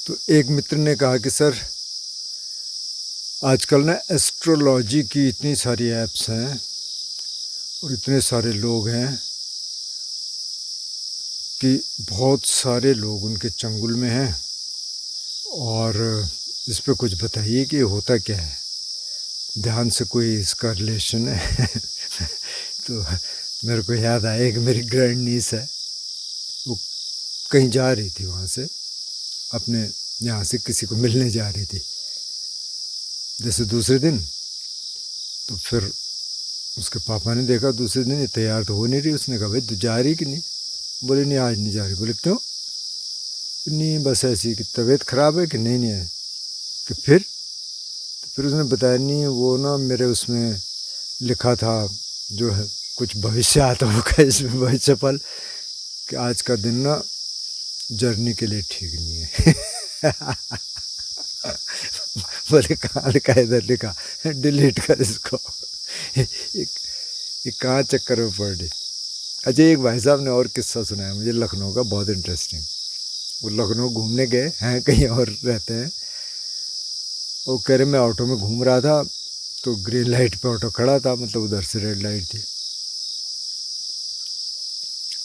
तो एक मित्र ने कहा कि सर आजकल ना एस्ट्रोलॉजी की इतनी सारी ऐप्स हैं और इतने सारे लोग हैं कि बहुत सारे लोग उनके चंगुल में हैं और इस पे कुछ बताइए कि होता क्या है, ध्यान से कोई इसका रिलेशन है। तो मेरे को याद आया कि मेरी ग्रैंड नीस है, वो कहीं जा रही थी, वहाँ से अपने यहाँ से किसी को मिलने जा रही थी जैसे दूसरे दिन। तो फिर उसके पापा ने देखा दूसरे दिन ये तैयार तो हो नहीं रही। उसने कहा भाई तू जा रही कि नहीं? बोले नहीं आज नहीं जा रही। बोले क्यों? नहीं बस ऐसी कि तबीयत ख़राब है कि नहीं नहीं है कि फिर उसने बताया नहीं वो ना मेरे उसमें लिखा था जो है कुछ भविष्य आता होगा इसमें भविष्य फल कि आज का दिन ना जर्नी के लिए ठीक नहीं है। बोले कहाँ लिखा है? इधर लिखा, डिलीट कर इसको। ये कहाँ चक्कर में पड़ रही। अच्छा एक भाई साहब ने और किस्सा सुनाया मुझे लखनऊ का, बहुत इंटरेस्टिंग। वो लखनऊ घूमने गए हैं, कहीं और रहते हैं। वो कह रहे मैं ऑटो में घूम रहा था तो ग्रीन लाइट पे ऑटो खड़ा था, मतलब उधर से रेड लाइट थी।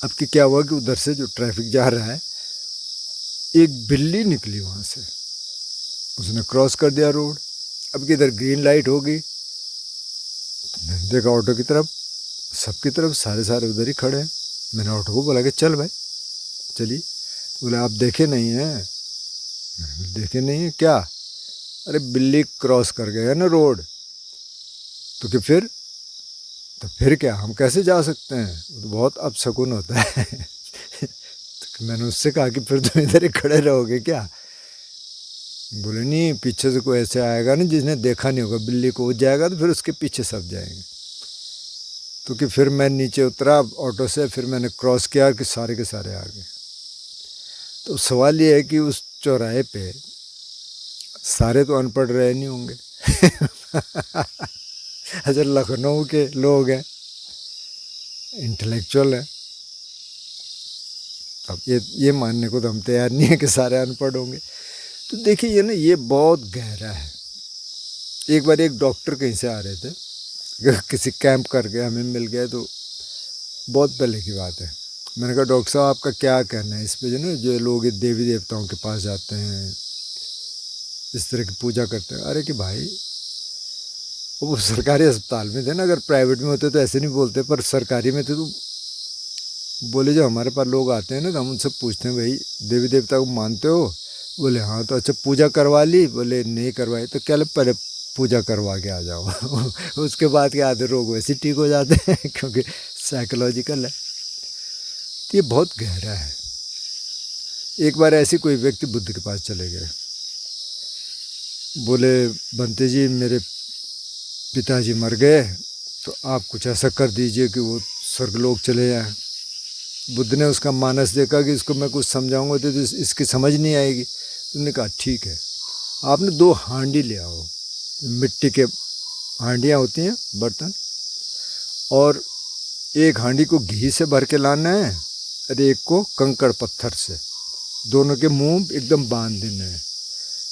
अब कि क्या हुआ कि उधर से जो ट्रैफिक जा रहा है एक बिल्ली निकली वहाँ से, उसने क्रॉस कर दिया रोड। अब कि इधर ग्रीन लाइट होगी, मैंने देखा ऑटो की तरफ, सबकी तरफ सारे उधर ही खड़े हैं। मैंने ऑटो को बोला कि चल भाई चलिए। बोले आप देखे नहीं हैं? मैंने बोला देखे नहीं है क्या? अरे बिल्ली क्रॉस कर गया ना रोड। तो कि तो फिर क्या, हम कैसे जा सकते हैं? वो तो बहुत अपशकुन होता है। तो मैंने उससे कहा कि फिर तुम इधर ही खड़े रहोगे क्या? बोले नहीं पीछे से कोई ऐसे आएगा ना जिसने देखा नहीं होगा बिल्ली को, वो जाएगा तो फिर उसके पीछे सब जाएंगे। तो कि फिर मैं नीचे उतरा ऑटो से, फिर मैंने क्रॉस किया कि सारे के सारे आ गए। तो सवाल ये है कि उस चौराहे पे सारे तो अनपढ़ रहे नहीं होंगे। अच्छा लखनऊ के लोग हैं, इंटेलेक्चुअल हैं। अब ये मानने को तो हम तैयार नहीं है कि सारे अनपढ़ होंगे। तो देखिए ये ना ये बहुत गहरा है। एक बार एक डॉक्टर कहीं से आ रहे थे, किसी कैंप करके हमें मिल गए, तो बहुत पहले की बात है। मैंने कहा डॉक्टर साहब आपका क्या कहना है इस पे, जो ना जो लोग देवी देवताओं के पास जाते हैं इस तरह की पूजा करते हैं। अरे कि भाई वो सरकारी अस्पताल में थे ना, अगर प्राइवेट में होते तो ऐसे नहीं बोलते, पर सरकारी में थे तो बोले जो हमारे पास लोग आते हैं ना तो हम उनसे पूछते हैं भाई देवी देवता को मानते हो? बोले हाँ। तो अच्छा पूजा करवा ली? बोले नहीं करवाई। तो क्या पहले पूजा करवा के आ जाओ। उसके बाद के आधे रोग वैसे ठीक हो जाते हैं, क्योंकि साइकोलॉजिकल है। तो ये बहुत गहरा है। एक बार ऐसे कोई व्यक्ति बुद्ध के पास चले गए, बोले बंते जी मेरे पिताजी मर गए, तो आप कुछ ऐसा कर दीजिए कि वो स्वर्गलोक चले जाए। बुद्ध ने उसका मानस देखा कि इसको मैं कुछ समझाऊंगा तो इसकी समझ नहीं आएगी। उन्होंने कहा ठीक है, आपने 2 हांडी ले आओ, मिट्टी के हांडियाँ होती हैं बर्तन, और एक हांडी को घी से भर के लाना है और एक को कंकड़ पत्थर से, दोनों के मुंह एकदम बांध देना है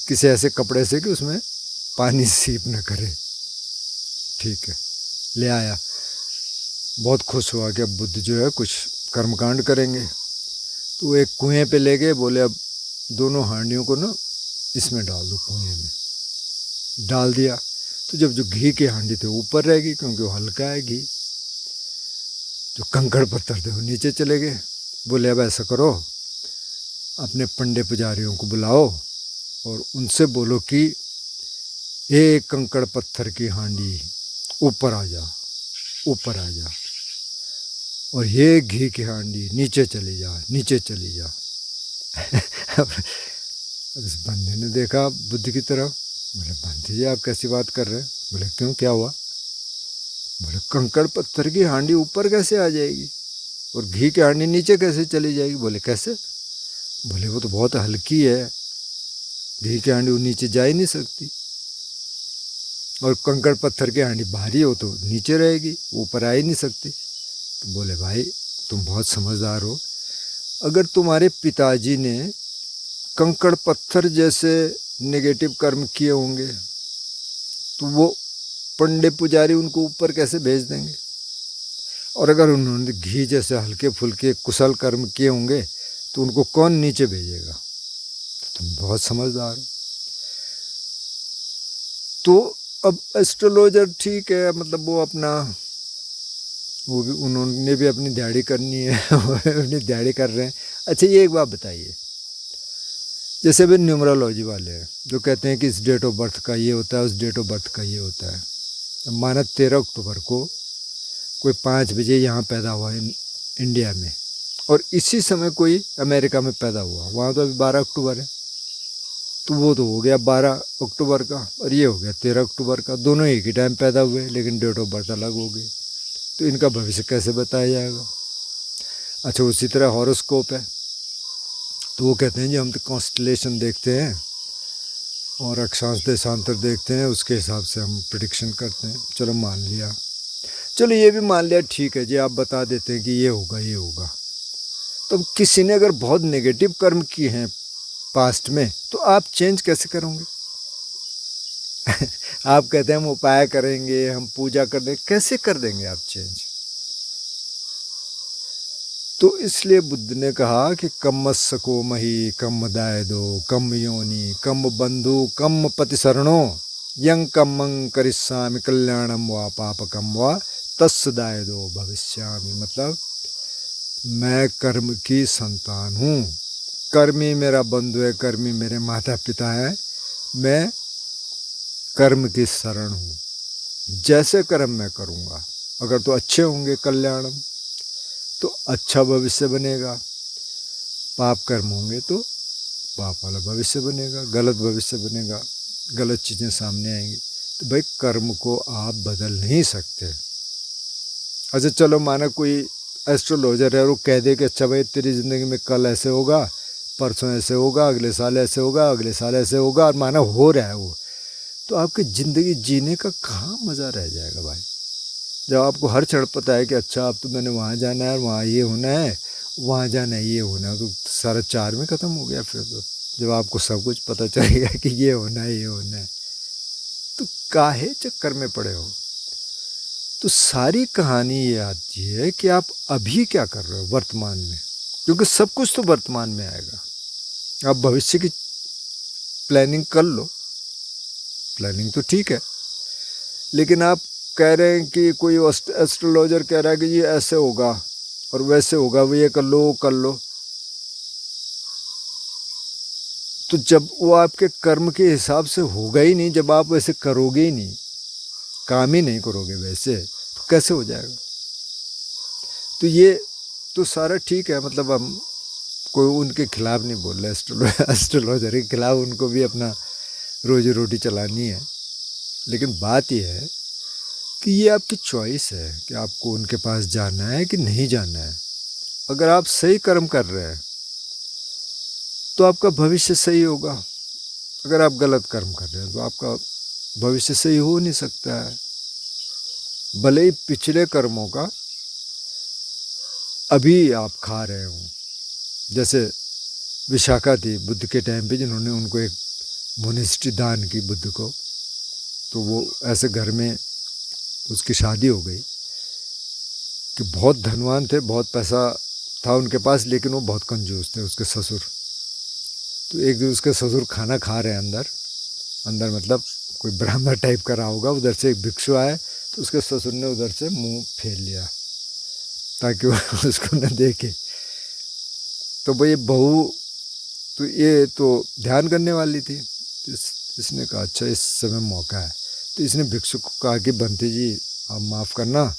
किसी ऐसे कपड़े से कि उसमें पानी सीप न करे। ठीक है, ले आया। बहुत खुश हुआ कि अब बुद्ध जो है कुछ कर्मकांड करेंगे। तो वो एक कुएं पे ले गए, बोले अब दोनों हांडियों को ना इसमें डाल दो, कुएं में डाल दिया। तो जब जो घी की हांडी थे ऊपर रहेगी क्योंकि वो हल्का है घी, जो कंकड़ पत्थर थे वो नीचे चले गए। बोले अब ऐसा करो अपने पंडे पुजारियों को बुलाओ और उनसे बोलो कि एक कंकड़ पत्थर की हांडी ऊपर आ जा, ऊपर आ जा, और ये घी की हांडी नीचे चली जा, नीचे चली जा। अब इस बंदे ने देखा बुद्ध की तरफ, बोले बंदे जी आप कैसी बात कर रहे हैं? बोले क्यों क्या हुआ? बोले कंकड़ पत्थर की हांडी ऊपर कैसे आ जाएगी और घी की हांडी नीचे कैसे चली जाएगी? बोले कैसे? बोले वो तो बहुत हल्की है, घी की हांडी वो नीचे जा ही नहीं सकती, और कंकड़ पत्थर की हांडी भारी हो तो नीचे रहेगी, ऊपर आ ही नहीं सकती। तो बोले भाई तुम बहुत समझदार हो, अगर तुम्हारे पिताजी ने कंकड़ पत्थर जैसे नेगेटिव कर्म किए होंगे तो वो पंडित पुजारी उनको ऊपर कैसे भेज देंगे। और अगर उन्होंने घी जैसे हल्के फुल्के कुशल कर्म किए होंगे तो उनको कौन नीचे भेजेगा। तुम बहुत समझदार हो। तो अब एस्ट्रोलॉजर ठीक है, मतलब वो अपना, वो भी उन्होंने भी अपनी दिहाड़ी करनी है वो अपनी दिहाड़ी कर रहे हैं। अच्छा ये एक बात बताइए, जैसे भी न्यूमरोलॉजी वाले हैं जो कहते हैं कि इस डेट ऑफ बर्थ का ये होता है, उस डेट ऑफ बर्थ का ये होता है। माना 13 अक्टूबर को कोई 5 बजे यहाँ पैदा हुआ है इंडिया में, और इसी समय कोई अमेरिका में पैदा हुआ, वहाँ तो अभी 12 अक्टूबर है, तो वो तो हो गया 12 अक्टूबर का और ये हो गया 13 अक्टूबर का। दोनों एक ही टाइम पैदा हुए लेकिन डेट ऑफ बर्थ अलग हो गई, तो इनका भविष्य कैसे बताया जाएगा। अच्छा उसी तरह हॉरोस्कोप है, तो वो कहते हैं जी हम तो कॉन्स्टलेशन देखते हैं और अक्षांश देशांतर देखते हैं, उसके हिसाब से हम प्रिडिक्शन करते हैं। चलो मान लिया, चलो ये भी मान लिया, ठीक है जी आप बता देते हैं कि ये होगा ये होगा। तो किसी ने अगर बहुत नेगेटिव कर्म किए हैं पास्ट में तो आप चेंज कैसे करोगे आप कहते हैं हम उपाय करेंगे, हम पूजा कर देंगे, कैसे कर देंगे आप चेंज। तो इसलिए बुद्ध ने कहा कि कम सको मही कम दाय दो कम योनि कम बंधु कम पति शरणो यंग कमं करिष्यामि कल्याणम व पापकम व तस् दाय दो भविष्यामि। मतलब मैं कर्म की संतान हूँ, कर्मी मेरा बंधु है, कर्मी मेरे माता पिता है, मैं कर्म की शरण हूँ। जैसे कर्म मैं करूँगा, अगर तो अच्छे होंगे कल्याणम तो अच्छा भविष्य बनेगा, पाप कर्म होंगे तो पाप वाला भविष्य बनेगा, गलत भविष्य बनेगा, गलत चीज़ें सामने आएंगी। तो भाई कर्म को आप बदल नहीं सकते। अच्छा चलो माना कोई एस्ट्रोलॉजर है और वो कह दे कि अच्छा भाई तेरी ज़िंदगी में कल ऐसे होगा, परसों ऐसे होगा, अगले साल ऐसे होगा, अगले साल ऐसे होगा, और माना हो रहा है वो, तो आपकी ज़िंदगी जीने का कहाँ मज़ा रह जाएगा भाई। जब आपको हर क्षण पता है कि अच्छा अब तो मैंने वहाँ जाना है, वहाँ ये होना है, वहाँ जाना है, ये होना है, तो सारा चार में ख़त्म हो गया। फिर तो जब आपको सब कुछ पता चल गया कि ये होना है ये होना है, तो काहे चक्कर में पड़े हो। तो सारी कहानी ये आती है कि आप अभी क्या कर रहे हो वर्तमान में, क्योंकि सब कुछ तो वर्तमान में आएगा। आप भविष्य की प्लानिंग कर लो, प्लानिंग तो ठीक है, लेकिन आप कह रहे हैं कि कोई एस्ट्रोलॉजर कह रहा है कि ये ऐसे होगा और वैसे होगा, वो ये कर लो वो कर लो, तो जब वो आपके कर्म के हिसाब से होगा ही नहीं, जब आप वैसे करोगे ही नहीं, काम ही नहीं करोगे वैसे, तो कैसे हो जाएगा। तो ये तो सारा ठीक है, मतलब हम कोई उनके खिलाफ नहीं बोल रहे, एस्ट्रोलॉजर के खिलाफ, उनको भी अपना रोजी रोटी चलानी है। लेकिन बात यह है कि ये आपकी चॉइस है कि आपको उनके पास जाना है कि नहीं जाना है। अगर आप सही कर्म कर रहे हैं तो आपका भविष्य सही होगा, अगर आप गलत कर्म कर रहे हैं तो आपका भविष्य सही हो नहीं सकता है। भले ही पिछले कर्मों का अभी आप खा रहे हो, जैसे विशाखा थी बुद्ध के टाइम पे, जिन्होंने उनको एक मोनेस्ट्री दान की बुद्ध को, तो वो ऐसे घर में उसकी शादी हो गई कि बहुत धनवान थे, बहुत पैसा था उनके पास, लेकिन वो बहुत कंजूस थे उसके ससुर। तो एक दिन उसके ससुर खाना खा रहे हैं अंदर, अंदर मतलब कोई ब्राह्मण टाइप का रहा होगा, उधर से एक भिक्षु आए तो उसके ससुर ने उधर से मुंह फेर लिया ताकि वो उसको न देखे। तो भाई बहू तो ये तो ध्यान करने वाली थी, इसने कहा अच्छा इस समय मौका है, तो इसने भिक्षु को कहा कि बंटी जी आप माफ़ करना,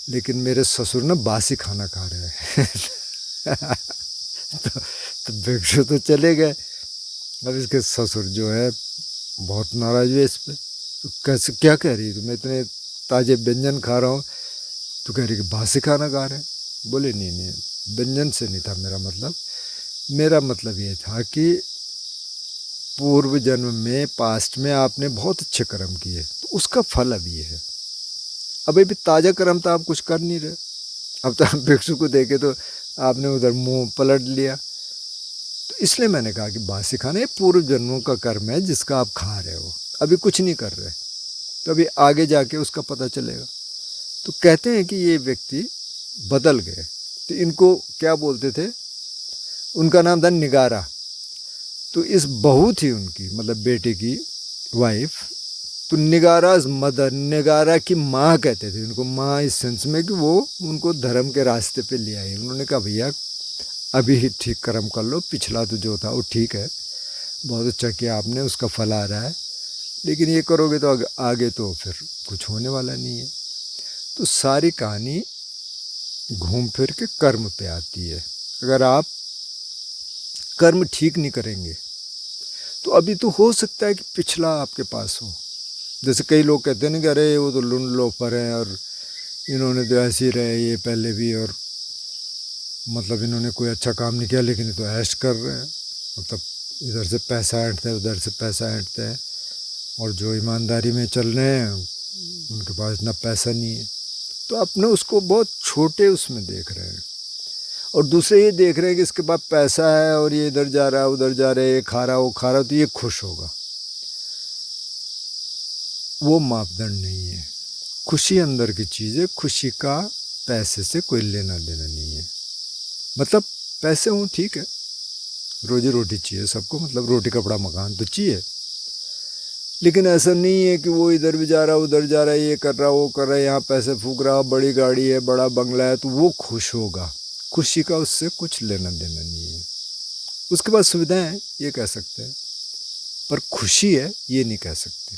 लेकिन मेरे ससुर ना बासी खाना खा रहे हैं तो भिक्षु तो चले गए। अब इसके ससुर जो है बहुत नाराज हुए इस पर, तो कैसे क्या कह रही है, तो मैं इतने ताज़े व्यंजन खा रहा हूँ, तो कह रही कि बासी खाना खा रहे हैं। बोले नहीं व्यंजन से नहीं था मेरा मतलब ये था कि पूर्व जन्म में पास्ट में आपने बहुत अच्छे कर्म किए, तो उसका फल अभी है। अभी भी ताज़ा कर्म तो आप कुछ कर नहीं रहे। अब तो आप भिक्षु को देखे तो आपने उधर मुंह पलट लिया, तो इसलिए मैंने कहा कि बासी खाना ये पूर्व जन्मों का कर्म है जिसका आप खा रहे हो, अभी कुछ नहीं कर रहे, तो अभी आगे जाके उसका पता चलेगा। तो कहते हैं कि ये व्यक्ति बदल गए। तो इनको क्या बोलते थे, उनका नाम था निगारा। तो इस बहू थी उनकी, मतलब बेटे की वाइफ, तो निगाराज मदर, निगारा की माँ कहते थे उनको, माँ इस सेंस में कि वो उनको धर्म के रास्ते पे ले आई। उन्होंने कहा भैया अभी ही ठीक कर्म कर लो, पिछला तो जो था वो ठीक है, बहुत अच्छा किया आपने, उसका फल आ रहा है, लेकिन ये करोगे तो आगे तो फिर कुछ होने वाला नहीं है। तो सारी कहानी घूम फिर के कर्म पे आती है। अगर आप कर्म ठीक नहीं करेंगे तो अभी तो हो सकता है कि पिछला आपके पास हो। जैसे कई लोग कहते हैं ना कि अरे वो तो लुंड लोफर हैं और इन्होंने तो ऐसे ही रहे ये पहले भी, और मतलब इन्होंने कोई अच्छा काम नहीं किया लेकिन ये तो ऐश कर रहे हैं, मतलब इधर से पैसा ऐंठते हैं उधर से पैसा ऐंठते हैं, और जो ईमानदारी में चल रहे हैं उनके पास इतना पैसा नहीं है। तो अपने उसको बहुत छोटे उसमें देख रहे हैं, और दूसरे ये देख रहे हैं कि इसके पास पैसा है और ये इधर जा रहा है उधर जा रहा है, ये खा रहा वो खा रहा, तो ये खुश होगा। वो मापदंड नहीं है। खुशी अंदर की चीज़ है, खुशी का पैसे से कोई लेना देना नहीं है। मतलब पैसे हों ठीक है, रोजी रोटी चाहिए सबको, मतलब रोटी कपड़ा मकान तो चाहिए, लेकिन ऐसा नहीं है कि वो इधर भी जा रहा उधर जा रहा है, ये कर रहा वो कर रहा है, यहाँ पैसे फूक रहा, बड़ी गाड़ी है बड़ा बंगला है तो वो खुश होगा। खुशी का उससे कुछ लेना देना नहीं है। उसके पास सुविधाएं हैं ये कह सकते हैं, पर खुशी है ये नहीं कह सकते।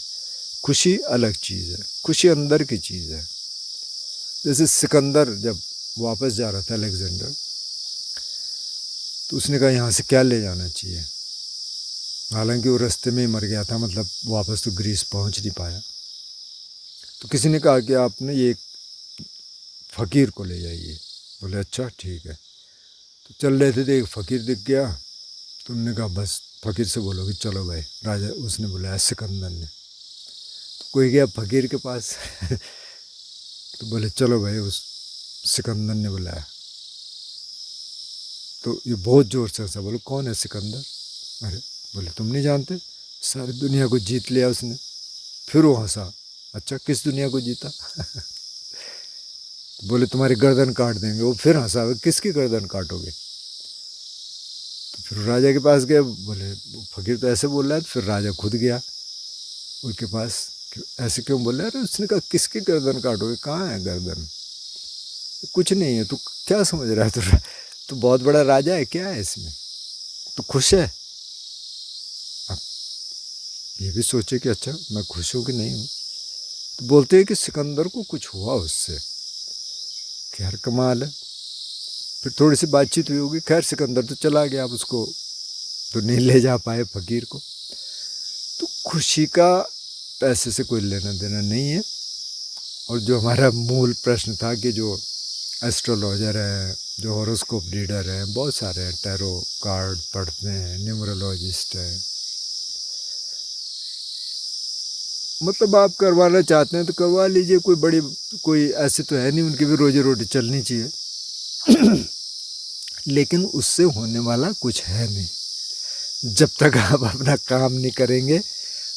खुशी अलग चीज़ है, खुशी अंदर की चीज़ है। जैसे सिकंदर जब वापस जा रहा था अलेक्जेंडर, तो उसने कहा यहाँ से क्या ले जाना चाहिए, हालांकि वो रास्ते में ही मर गया था, मतलब वापस तो ग्रीस पहुँच नहीं पाया। तो किसी ने कहा कि आपने ये फ़कीर को ले जाइए। बोले अच्छा ठीक है। तो चल रहे थे तो एक फ़कीर दिख गया, तो उन्होंने कहा बस फ़कीर से बोलो कि चलो भाई, राजा उसने बुलाया सिकंदर ने। तो कोई गया फ़कीर के पास तो बोले चलो भाई, उस सिकंदर ने बुलाया। तो ये बहुत ज़ोर से हंसा, बोलो कौन है सिकंदर? अरे बोले तुम नहीं जानते, सारी दुनिया को जीत लिया उसने। फिर वो हंसा, अच्छा किस दुनिया को जीता? बोले तुम्हारी गर्दन काट देंगे। वो फिर हंसा, किसकी गर्दन काटोगे? तो फिर राजा के पास गए, बोले फ़कीर तो ऐसे बोल रहा है। तो फिर राजा खुद गया उनके पास, ऐसे क्यों बोल रहा है? उसने कहा किसकी गर्दन काटोगे, कहाँ है गर्दन? कुछ नहीं है। तू क्या समझ रहा है? तो बहुत बड़ा राजा है, क्या है इसमें? तो खुश है? अब ये भी सोचे कि अच्छा मैं खुश हूँ कि नहीं हूँ। तो बोलते हैं कि सिकंदर को कुछ हुआ उससे, खैर कमाल है। फिर थोड़ी सी बातचीत हुई होगी, खैर सिकंदर तो चला गया, अब उसको तो नहीं ले जा पाए फ़कीर को। तो खुशी का पैसे से कोई लेना देना नहीं है। और जो हमारा मूल प्रश्न था कि जो एस्ट्रोलॉजर हैं, जो हॉरोस्कोप रीडर हैं, बहुत सारे हैं, टैरो कार्ड पढ़ते हैं, न्यूमरोलॉजिस्ट हैं, मतलब आप करवाना चाहते हैं तो करवा लीजिए, कोई बड़ी कोई ऐसे तो है नहीं, उनकी भी रोजी रोटी चलनी चाहिए लेकिन उससे होने वाला कुछ है नहीं। जब तक आप अपना काम नहीं करेंगे,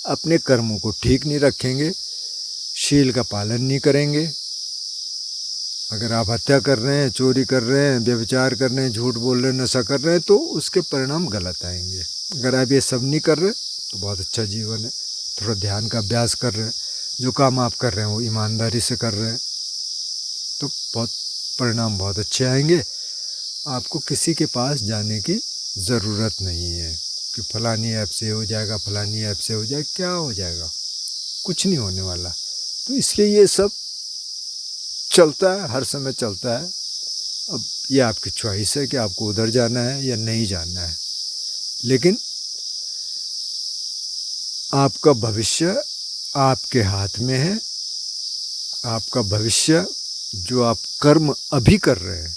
अपने कर्मों को ठीक नहीं रखेंगे, शील का पालन नहीं करेंगे, अगर आप हत्या कर रहे हैं, चोरी कर रहे हैं, व्यभिचार कर रहे हैं, झूठ बोल रहे हैं, नशा कर रहे हैं, तो उसके परिणाम गलत आएंगे। अगर आप ये सब नहीं कर रहे तो बहुत अच्छा जीवन है। थोड़ा ध्यान का अभ्यास कर रहे हैं, जो काम आप कर रहे हैं वो ईमानदारी से कर रहे हैं, तो बहुत परिणाम बहुत अच्छे आएंगे। आपको किसी के पास जाने की ज़रूरत नहीं है कि फलानी ऐप से हो जाएगा, फलानी ऐप से हो जाएगा, क्या हो जाएगा, कुछ नहीं होने वाला। तो इसलिए ये सब चलता है, हर समय चलता है। अब ये आपकी चॉइस है कि आपको उधर जाना है या नहीं जाना है, लेकिन आपका भविष्य आपके हाथ में है। आपका भविष्य जो आप कर्म अभी कर रहे हैं,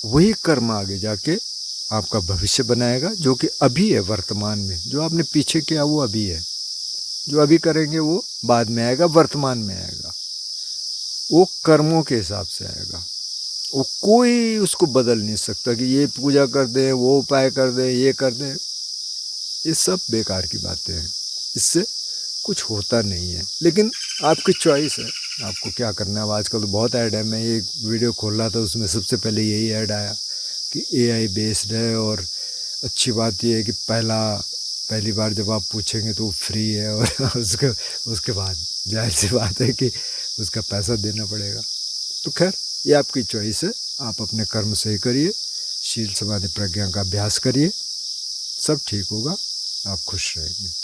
वही कर्म आगे जाके आपका भविष्य बनाएगा, जो कि अभी है वर्तमान में। जो आपने पीछे किया वो अभी है, जो अभी करेंगे वो बाद में आएगा, वर्तमान में आएगा, वो कर्मों के हिसाब से आएगा। वो कोई उसको बदल नहीं सकता कि ये पूजा कर दें, वो उपाय कर दें, ये कर दें। ये सब बेकार की बातें हैं, इससे कुछ होता नहीं है। लेकिन आपकी चॉइस है, आपको क्या करना है। अब आजकल तो बहुत ऐड है, मैं ये वीडियो खोल रहा था उसमें सबसे पहले यही ऐड आया कि एआई बेस्ड है, और अच्छी बात यह है कि पहली बार जब आप पूछेंगे तो वो फ्री है, और उसके बाद जाहिर सी बात है कि उसका पैसा देना पड़ेगा। तो खैर ये आपकी चॉइस है, आप अपने कर्म सही करिए, शील समाधि प्रज्ञा का अभ्यास करिए, सब ठीक होगा, आप खुश रहेंगे।